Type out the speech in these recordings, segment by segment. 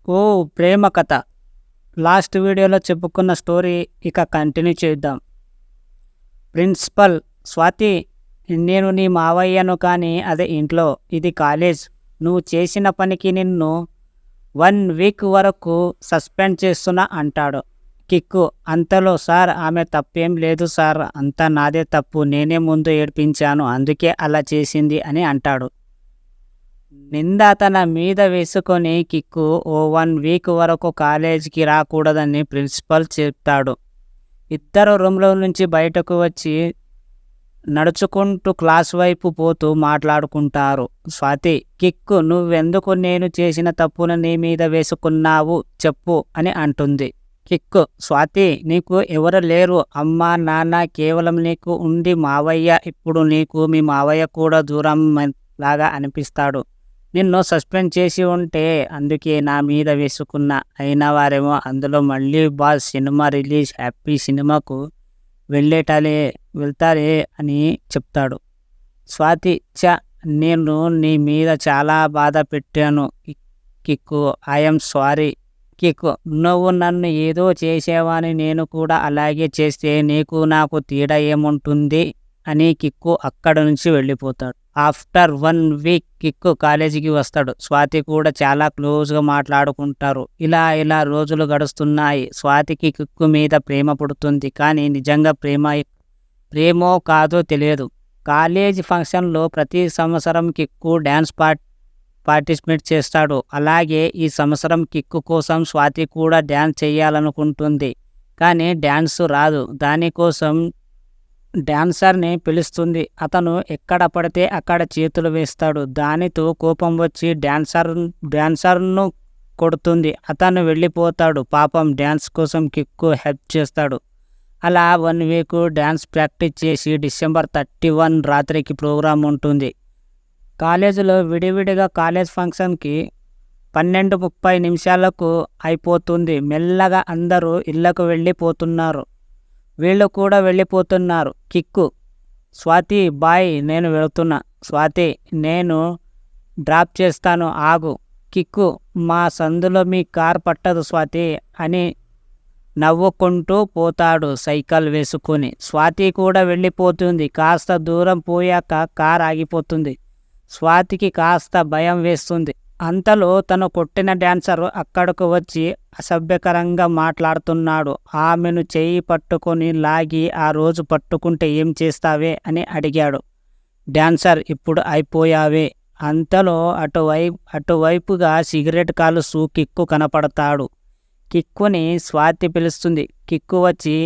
ఓ ప్రేమ కథ. లాస్ట్ వీడియోలో చెప్పుకున్న స్టోరీ ఇక కంటిన్యూ చేద్దాం. ప్రిన్సిపల్ స్వాతి, నేను నీ మావయ్యను, కానీ అదే ఇంట్లో, ఇది కాలేజ్. నువ్వు చేసిన పనికి నిన్ను 1 వీక్ వరకు సస్పెండ్ చేస్తున్నా అంటాడు కిక్కు. అంతలో, సార్ ఆమె తప్పేం లేదు సార్, అంతా నాదే తప్పు, నేనే ముందు ఏడ్పించాను, అందుకే అలా చేసింది అని అంటాడు. నింద తన మీద వేసుకొని కిక్కు ఓ 1 వీక్ వరకు కాలేజీకి రాకూడదని ప్రిన్సిపల్ చెప్తాడు. ఇద్దరు రూమ్లో నుంచి బయటకు వచ్చి నడుచుకుంటూ క్లాస్ వైపు పోతూ మాట్లాడుకుంటారు. స్వాతి, కిక్కు, నువ్వెందుకు నేను చేసిన తప్పును నీ మీద వేసుకున్నావు చెప్పు అని అంటుంది. కిక్కు, స్వాతి, నీకు ఎవరు లేరు, అమ్మ నాన్న కేవలం నీకు ఉండి మావయ్య. ఇప్పుడు నీకు మీ మావయ్య కూడా దూరం లాగా అనిపిస్తాడు. నిన్ను సస్పెండ్ చేసి ఉంటే అందుకే నా మీద వేసుకున్నా. అయినా వారేమో అందులో మళ్ళీ బాస్ సినిమా రిలీజ్, హ్యాపీ సినిమాకు వెళ్తారే అని చెప్తాడు. స్వాతి, నేను నీ మీద చాలా బాధ పెట్టాను కిక్కు, ఐఎమ్ సారీ. కిక్కు, నువ్వు నన్ను ఏదో చేసేవాని, నేను కూడా అలాగే చేస్తే నీకు నాకు తేడా ఏముంటుంది అని కిక్కు అక్కడ నుంచి వెళ్ళిపోతాడు. ఆఫ్టర్ 1 వీక్ కిక్కు కాలేజీకి వస్తాడు. స్వాతి కూడా చాలా క్లోజ్గా మాట్లాడుకుంటారు. ఇలా రోజులు గడుస్తున్నాయి. స్వాతికి కిక్కు మీద ప్రేమ పుడుతుంది, కానీ నిజంగా ప్రేమో కాదో తెలియదు. కాలేజీ ఫంక్షన్లో ప్రతి సంవత్సరం కిక్కు డ్యాన్స్ పార్టిసిపేట్ చేస్తాడు. అలాగే ఈ సంవత్సరం కిక్కు కోసం స్వాతి కూడా డ్యాన్స్ చేయాలనుకుంటుంది, కానీ డ్యాన్స్ రాదు. దానికోసం డాన్సర్ని పిలుస్తుంది. అతను ఎక్కడ పడితే అక్కడ చేతులు వేస్తాడు. దానితో కోపం వచ్చి డాన్సర్ను కొడుతుంది. అతను వెళ్ళిపోతాడు. పాపం డ్యాన్స్ కోసం కిక్కు హెల్ప్ చేస్తాడు. అలా 1 వీక్ డ్యాన్స్ ప్రాక్టీస్ చేసి డిసెంబర్ 31 రాత్రికి ప్రోగ్రాం ఉంటుంది. కాలేజీలో విడివిడిగా కాలేజ్ ఫంక్షన్కి 12:30 అయిపోతుంది. మెల్లగా అందరూ ఇళ్లకు వెళ్ళిపోతున్నారు. వీళ్ళు కూడా వెళ్ళిపోతున్నారు. కిక్కు, స్వాతి బాయ్, నేను వెళుతున్నా. స్వాతి, నేను డ్రాప్ చేస్తాను, ఆగు. కిక్కు, మా సందులో మీ కార్ పట్టదు స్వాతి అని నవ్వుకుంటూ పోతాడు సైకిల్ వేసుకొని. స్వాతి కూడా వెళ్ళిపోతుంది. కాస్త దూరం పోయాక కార్ ఆగిపోతుంది. స్వాతికి కాస్త భయం వేస్తుంది. అంతలో తను కొట్టిన డాన్సర్ అక్కడకు వచ్చి అసభ్యకరంగా మాట్లాడుతున్నాడు. ఆమెను చెయ్యి పట్టుకొని లాగి, ఆ రోజు పట్టుకుంటే ఏం చేస్తావే అని అడిగాడు. డాన్సర్, ఇప్పుడు అయిపోయావే. అంతలో అటువైపుగా సిగరెట్ కాలుస్తూ కిక్కు కనపడతాడు. కిక్కుని స్వాతి పిలుస్తుంది. కిక్కు వచ్చి,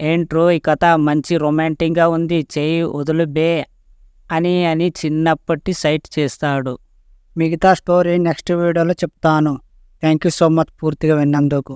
ఏంట్రో ఈ కథ మంచి రొమాంటిక్గా ఉంది, చెయ్యి వదులు బే అని చిన్నప్పటి సైట్ చేస్తాడు. మిగతా స్టోరీ నెక్స్ట్ వీడియోలో చెప్తాను. థ్యాంక్ యూ సో మచ్ పూర్తిగా విన్నందుకు.